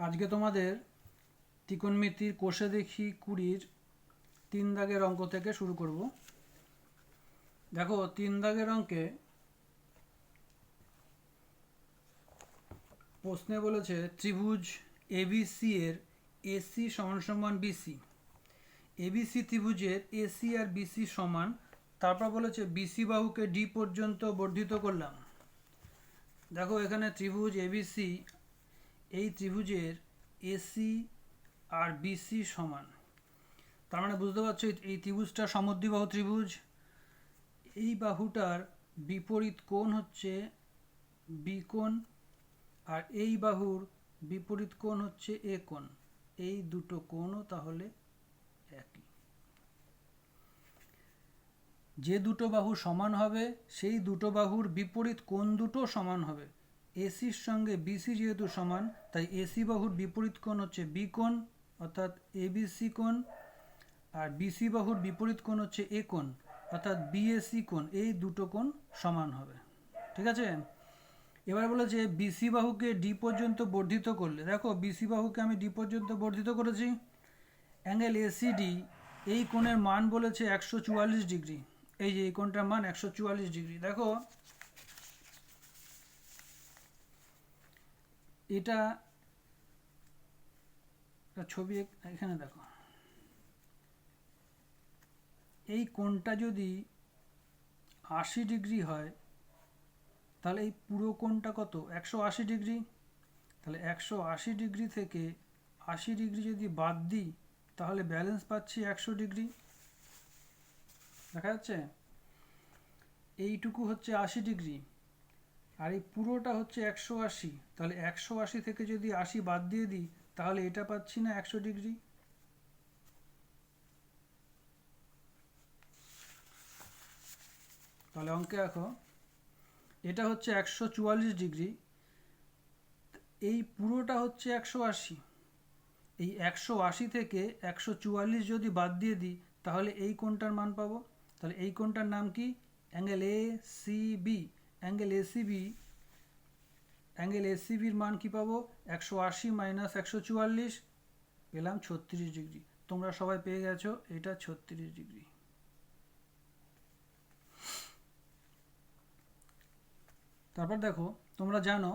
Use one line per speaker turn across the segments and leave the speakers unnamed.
আজকে তোমাদের ত্রিকোণমিতির কোষে দেখি 20 তিন দাগের অঙ্ক থেকে শুরু করব। দেখো, তিন দাগের অঙ্কে প্রশ্নে বলেছে ত্রিভুজ এবিসি এর এসি সমান সমান বিসি। এবিসি ত্রিভুজের এসি আর বিসি সমান, তারপর বলেছে বিসি বাহুকে ডি পর্যন্ত বর্ধিত করলাম। দেখো, এখানে ত্রিভুজ এবিসি, এই ত্রিভুজের এসি আর বিসি সমান, তার মানে বুঝতে পারছো এই ত্রিভুজটা সমদ্বিবাহু ত্রিভুজ। এই বাহুটার বিপরীত কোণ হচ্ছে বি কোণ, আর এই বাহুর বিপরীত কোণ হচ্ছে এ কোণ। এই দুটো কোণও তাহলে একই। যে দুটো বাহু সমান হবে সেই দুটো বাহুর বিপরীত কোণ দুটো সমান হবে। এসির সঙ্গে বিসি যেহেতু সমান, তাই এসি বাহুর বিপরীত কোণ হচ্ছে বি কোণ, অর্থাৎ এবিসি কোণ, আর বিসি বাহুর বিপরীত কোণ হচ্ছে এ কোণ, অর্থাৎ বিএসি কোণ। এই দুটো কোণ সমান হবে। ঠিক আছে, এবার বলেছে বিসি বাহুকে ডি পর্যন্ত বর্ধিত করলে। দেখো, বিসি বাহুকে আমি ডি পর্যন্ত বর্ধিত করেছি। অ্যাঙ্গেল এসিডি, এই কোণের মান বলেছে 144 ডিগ্রি। এই যে এই কোণটার মান 144 ডিগ্রি। দেখো, এটা ছবি এখানে দেখো, এই কোণটা যদি 80 ডিগ্রি হয়, তাহলে এই পুরো কোণটা কত? 180 ডিগ্রি। তাহলে 180 ডিগ্রি থেকে 80 ডিগ্রি যদি বাদ দিই, তাহলে ব্যালেন্স পাচ্ছি 100 ডিগ্রি। দেখা যাচ্ছে, এইটুকু হচ্ছে 80 ডিগ্রি, আর এই পুরোটা হচ্ছে 180। তাহলে 180 থেকে যদি 80 বাদ দিয়ে দিই, তাহলে এটা পাচ্ছি না 100 ডিগ্রি। তাহলে অঙ্কে দেখো, এটা হচ্ছে 144 ডিগ্রি, এই পুরোটা হচ্ছে 180। এই 180 থেকে 144 যদি বাদ দিয়ে দিই, তাহলে এই কোণটার মান পাবো। তাহলে এই কোণটার নাম কি? Angle A C B. Angle ACB, angle এসিবির মান কি পাবো? 180 মাইনাস 144, পেলাম 36 ডিগ্রি। তোমরা সবাই পেয়ে গেছো, এটা 36 ডিগ্রি। তারপর দেখো, তোমরা জানো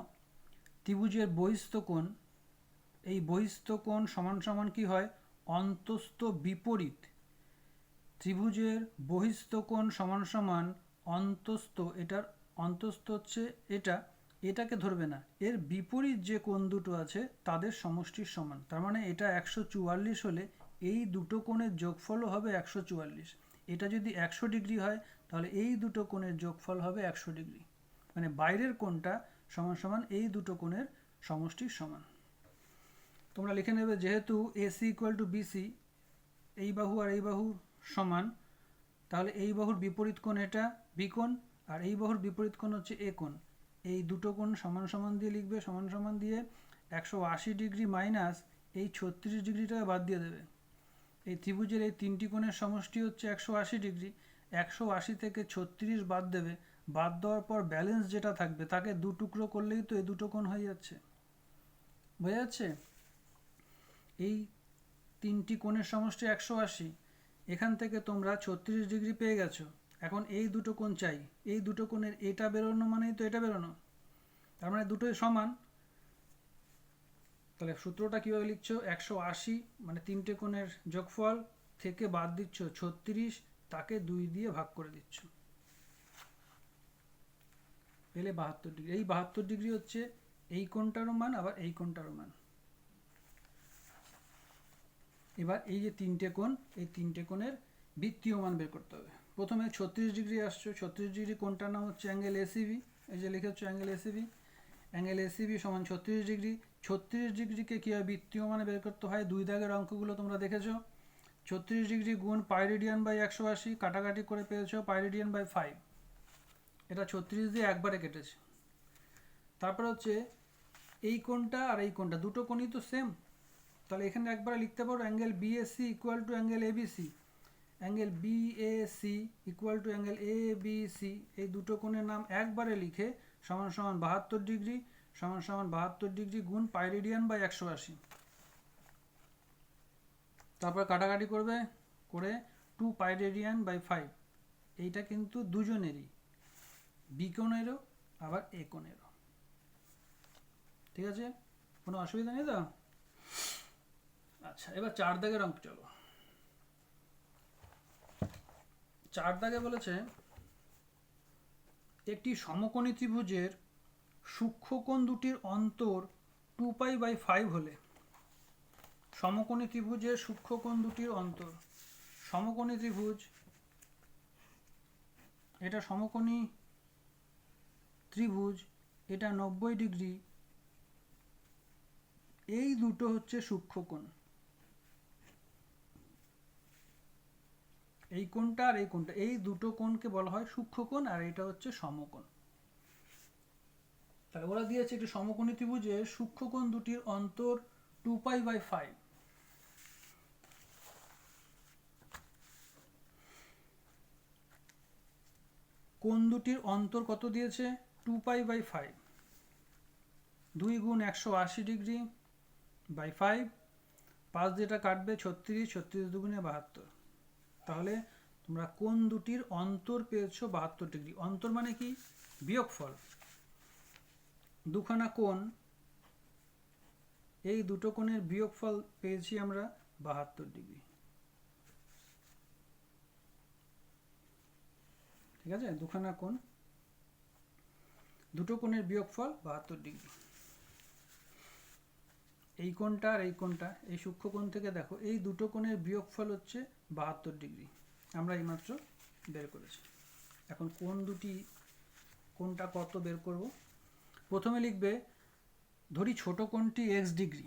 ত্রিভুজের বহিস্থ কোণ, এই বহিস্থ কোণ সমান সমান কি হয়? অন্তস্থ বিপরীত। ত্রিভুজের বহিস্থ কোণ সমান সমান অন্তস্থ, এটার অন্তস্থ হচ্ছে এটা, এটাকে ধরবে না, এর বিপরীত যে কোণ দুটো আছে তাদের সমষ্টির সমান। তার মানে এটা 144 হলে এই দুটো কোণের যোগফলও হবে 144। এটা যদি 100 ডিগ্রি হয়, তাহলে এই দুটো কোণের যোগফল হবে 100 ডিগ্রি। মানে বাইরের কোণটা সমান সমান এই দুটো কোণের সমষ্টির সমান। তোমরা লিখে নেবে, যেহেতু এসি ইকুয়াল টু বিসি, এই বাহু আর এই বাহু সমান, তাহলে এই বাহুর বিপরীত কোণ এটা বি কোণ, আর এই বাহুর বিপরীত কোণ হচ্ছে এ কোণ। এই দুটো কোণ সমান সমান দিয়ে লিখবে, সমান সমান দিয়ে 180 ডিগ্রি মাইনাস এই 36 ডিগ্রিটাকে বাদ দিয়ে দেবে। এই ত্রিভুজের এই তিনটি কোণের সমষ্টি হচ্ছে 180 ডিগ্রি। 180 থেকে 36 বাদ দেবে, বাদ দেওয়ার পর ব্যালেন্স যেটা থাকবে তাকে দু টুকরো করলেই তো এই দুটো কোণ হয়ে যাচ্ছে। বোঝা যাচ্ছে? এই তিনটি কোণের সমষ্টি 180, এখান থেকে তোমরা 36 ডিগ্রি পেয়ে গেছো। এখন এই দুটো কোণ চাই, এই দুটো কোণের এটা বেরোনো মানেই তো এটা বেরোনো, তার মানে দুটোই সমান। তাহলে সূত্রটা কীভাবে লিখছো? 180 মানে তিনটে কোণের যোগফল থেকে বাদ দিচ্ছ 36, তাকে 2 দিয়ে ভাগ করে দিচ্ছ, পেলে 72 ডিগ্রি। এই 72 ডিগ্রি হচ্ছে এই কোণটারও মান, আবার এই কোণটারও মান। এবার এই যে তিনটে কোণ, এই তিনটে কোণের বৃত্তীয় মান বের করতে হবে। প্রথমে 36 ডিগ্রি আসছো, 36 ডিগ্রি কোণটার নাম হচ্ছে অ্যাঙ্গেল এসিবি। এই যে লিখে হচ্ছে অ্যাঙ্গেল এসিবি, অ্যাঙ্গেল এসিবি সমান 36 ডিগ্রি। 36 ডিগ্রিকে কীভাবে বৃত্তীয় মানে বের করতে হয়, দুই দাগের অঙ্কগুলো তোমরা দেখেছো। 36 ডিগ্রি গুণ পাই রেডিয়ান বাই 180, কাটাকাটি করে পেয়েছো পাই রেডিয়ান বাই 5। এটা 36 দিয়ে একবারে কেটেছে। তারপর হচ্ছে এই কোণটা আর এই কোণটা, দুটো কোণই তো সেম, তাহলে এখানে একবারে লিখতে পারো angle BAC equal to angle ABC. Angle BAC equal to angle ABC, এই দুটো কোণের নাম একবারে লিখে সমান সমান 72 ডিগ্রি সমান সমান 72 ডিগ্রি গুণ পাই রেডিয়ান বাই 180। তারপর কাটাকাটি করবে করে 2 পাই রেডিয়ান বাই 5। এইটা কিন্তু দুজনেরই, বি কোণেরও আবার এ কোণেরও। ঠিক আছে, কোনো অসুবিধা নেই তো? আচ্ছা, এবার 4 দাগের অঙ্ক চলো। 4 দাগে বলেছে একটি সমকোণী ত্রিভুজের সূক্ষ্মকোণ দুটির অন্তর 2π/5 হলে, সমকোণী ত্রিভুজের সূক্ষ্মকোণ দুটির অন্তর, সমকোণী ত্রিভুজ, এটা সমকোণী ত্রিভুজ, এটা 90 ডিগ্রি, এই দুটো হচ্ছে সূক্ষ্মকোণ, এই কোণটা আর এই কোণটা, এই দুটো কোণকে বলা হয় সূক্ষ্মকোণ, আর এটা হচ্ছে সমকোণ। তাহলে ওরা দিয়েছে একটি সমকোণী ত্রিভুজের সূক্ষ্মকোণ দুটির অন্তর 2π/5। কোণ দুটির অন্তর কত দিয়েছে? 2π/5। 2 গুণ 180 ডিগ্রি বাই 5, 5 যেটা কাটবে 36, 36 দুগুণে 72। তাহলে তোমরা কোণ দুটির অন্তর পেয়েছো 72 ডিগ্রি। অন্তর মানে কি? বিয়োগফল। দুখানা কোণ, এই দুটো কোণের বিয়োগফল পেয়েছি আমরা 72 ডিগ্রি। ঠিক আছে, দুখানা কোণ, দুটো কোণের বিয়োগফল 72 ডিগ্রি। এই কোণটা আর এই কোণটা, এই সূক্ষ্মকোণ থেকে দেখো এই দুটো কোণের বিয়োগফল হচ্ছে 72 ডিগ্রি, আমরা এইমাত্র বের করেছি। এখন কোণ দুটি, কোণটা কত বের করব? প্রথমে লিখবে, ধরি ছোট কোণটি x ডিগ্রি,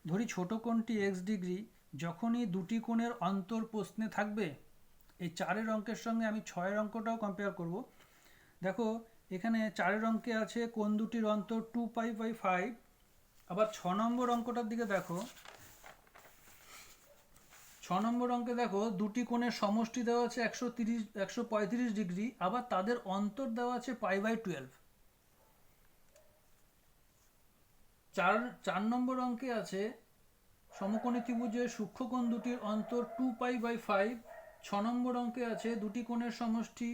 ধরি ছোট কোণটি x ডিগ্রি, যখনই দুটি কোণের অন্তর প্রশ্নে থাকবে, এই 4-এর অঙ্কের সঙ্গে আমি 6-এর অঙ্কটাও কম্পেয়ার করব। দেখো এখানে 4-এর অঙ্কে আছে কোণ দুটির অন্তর 2π/5, আবার 6 নম্বর অঙ্কটার দিকে দেখো, 6 নম্বর অঙ্কে দেখো দুটি কোণের সমষ্টি দেওয়া আছে 135 ডিগ্রি, আবার তাদের অন্তর দেওয়া আছে π/12। 4 নম্বর অঙ্কে আছে সমকোণী ত্রিভুজের সূক্ষ্মকোণ দুটির অন্তর 2π/5। 6 নম্বর অঙ্কে আছে দুটি কোণের সমষ্টি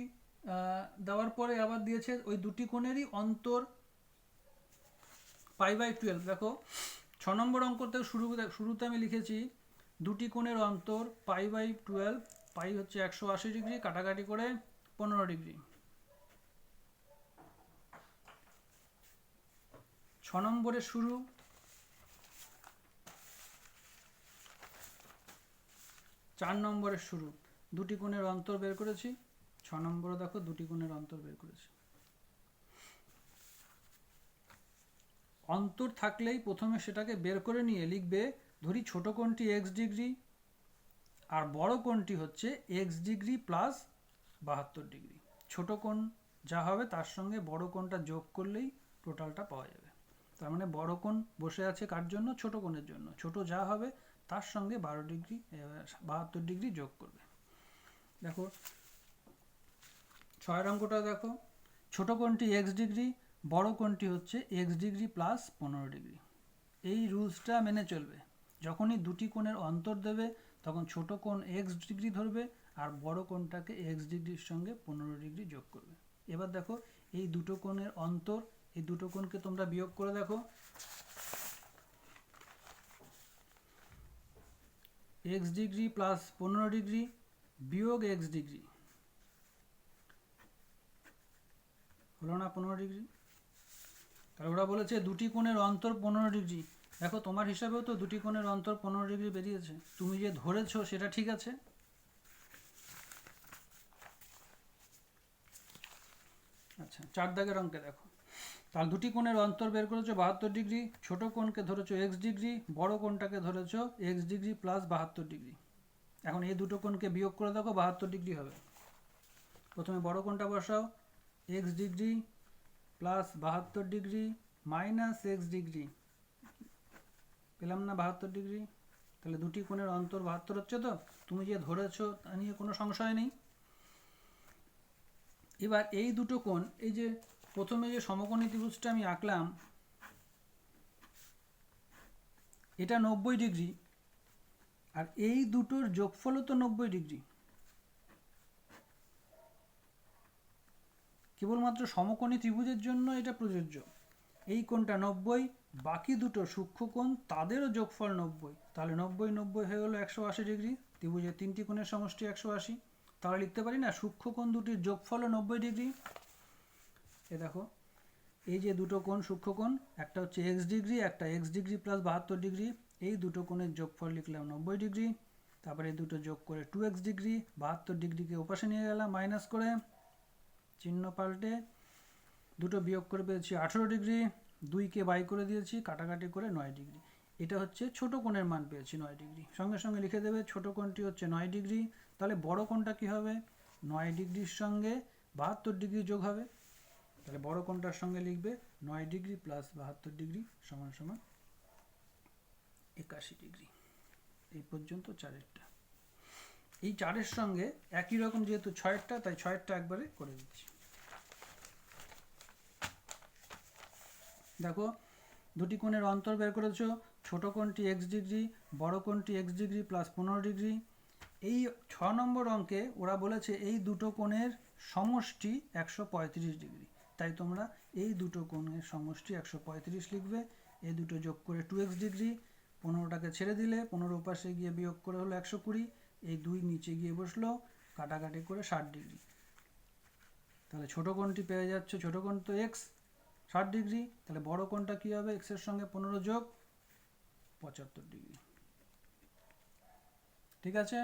দেওয়ার পরে আবার দিয়েছে ওই দুটি কোণেরই অন্তর π/12। দেখো 6 নম্বর অঙ্কতে শুরুতে আমি লিখেছি দুটি কোণের অন্তর π/12, পাই হচ্ছে 180 ডিগ্রি, কাটাকাটি করে 15 ডিগ্রি। 6 নম্বরের শুরু, 4 নম্বরের শুরু, দুটি কোণের অন্তর বের করেছি। 6 নম্বরে দেখো দুটি কোণের অন্তর বের করেছি। অন্তর থাকলেই প্রথমে সেটাকে বের করে নিয়ে লিখবে, ধরি ছোট কোণটি x ডিগ্রি আর বড় কোণটি হচ্ছে x ডিগ্রি প্লাস 72 ডিগ্রি। ছোট কোণ যা হবে তার সঙ্গে বড় কোণটা যোগ করলেই টোটালটা পাওয়া যাবে। তার মানে বড় কোণ বসে আছে কার জন্য? ছোট কোণের জন্য। ছোট যা হবে তার সঙ্গে 72 ডিগ্রি যোগ করবে। দেখো 6 অঙ্কটা দেখো, ছোট কোণটি x ডিগ্রি, বড় কোণটি হচ্ছে x ডিগ্রি প্লাস 15 ডিগ্রি। এই রুলসটা মেনে চলবে। যখনই দুটি কোণের অন্তর দেবে তখন ছোট কোণ x ডিগ্রি ধরবে আর বড় কোণটাকে x ডিগ্রির সঙ্গে 15 ডিগ্রি যোগ করবে। এবার দেখো এই দুটো কোণের অন্তর, এই দুটো কোণকে তোমরা বিয়োগ করে দেখো। x ডিগ্রি প্লাস 15 ডিগ্রি বিয়োগ x ডিগ্রি হলো না 15 ডিগ্রি। তাহলে ওরা বলেছে দুটি কোণের অন্তর 15 ডিগ্রি। দেখো তোমার হিসাবেও তো দুটি কোণের অন্তর 15 ডিগ্রি বেরিয়েছে, তুমি যে ধরেছো সেটা ঠিক আছে। আচ্ছা 4 দাগের অঙ্কে দেখো, তাহলে দুটি কোণের অন্তর বের করেছো 72 ডিগ্রি, ছোট কোণকে ধরেছো x ডিগ্রি, বড় কোণটাকে ধরেছো x ডিগ্রি প্লাস 72 ডিগ্রি। এখন এই দুটো কোণকে বিয়োগ করে দেখো 72 ডিগ্রি হবে। প্রথমে বড় কোণটা বসাও, x degree plus 72 degree minus x degree, পেলাম না 72 ডিগ্রি। তাহলে দুটি কোণের অন্তর 72 হচ্ছে তো, তুমি যে ধরেছো তা নিয়ে কোনো সংশয় নেই। এবার এই দুটো কোণ, এই যে প্রথমে যে সমকোণী ত্রিভুজটা আমি আঁকলাম, এটা 90°, আর এই দুটোর যোগফলও তো 90°। কেবলমাত্র সমকোণী ত্রিভুজের জন্য এটা প্রযোজ্য। এই কোণটা 90, বাকি দুটো সূক্ষ্মকোণ তাদেরও যোগফল 90, তাহলে 90 হয়ে গেল 180°। ত্রিভুজের তিনটি কোণের সমষ্টি 180, তাহলে লিখতে পারি না সূক্ষ্মকোণ দুটির যোগফলও 90°। এ দেখো, এই যে দুটো কোণ সূক্ষ্মকোণ, একটা হচ্ছে x°, একটা x° প্লাস 72°, এই দুটো কোণের যোগফল লিখলাম 90°। তারপরে এই দুটো যোগ করে 2x°, 72°কে ওপাশে নিয়ে গেলাম মাইনাস করে, চিহ্ন পাল্টে দুটো বিয়োগ করে পেয়েছি 18°, 2কে বাই করে দিয়েছি, কাটাকাটি করে 9°। এটা হচ্ছে ছোট কোণের মান পেয়েছি 9°। সঙ্গে সঙ্গে লিখে দেবে ছোট কোণটি হচ্ছে 9°, তাহলে বড় কোণটা কি হবে, 9°র সঙ্গে 72° যোগ হবে, তাহলে বড় কোণটার সঙ্গে লিখবে 9° প্লাস 72° সমান সমান 81°। এই পর্যন্ত চারেরটা। এই চারের সঙ্গে একই রকম যেহেতু ছয়েরটা, তাই ছয়েরটা একবারে করে দিচ্ছি। দেখো, দুটি কোণের অন্তর বের করেছ, ছোট কোণটি x°, বড় কোণটি x° প্লাস 15°। এই 6 নম্বর অঙ্কে ওরা বলেছে এই দুটো কোণের সমষ্টি 135°, তাই তোমরা এই দুটো কোণের সমষ্টি 135 লিখবে। এই দুটো যোগ করে 2x°, 15টাকে ছেড়ে দিলে 15 পাশে গিয়ে বিয়োগ করে হলো 120, এই 2 নিচে গিয়ে বসলো, কাটাকাটি করে 60°। তাহলে ছোট কোণটি পেয়ে যাচ্ছে, ছোট কোণ তো x 60°, তাহলে বড় কোণটা কি হবে, x এর সঙ্গে 15 যোগ 75°। ঠিক আছে।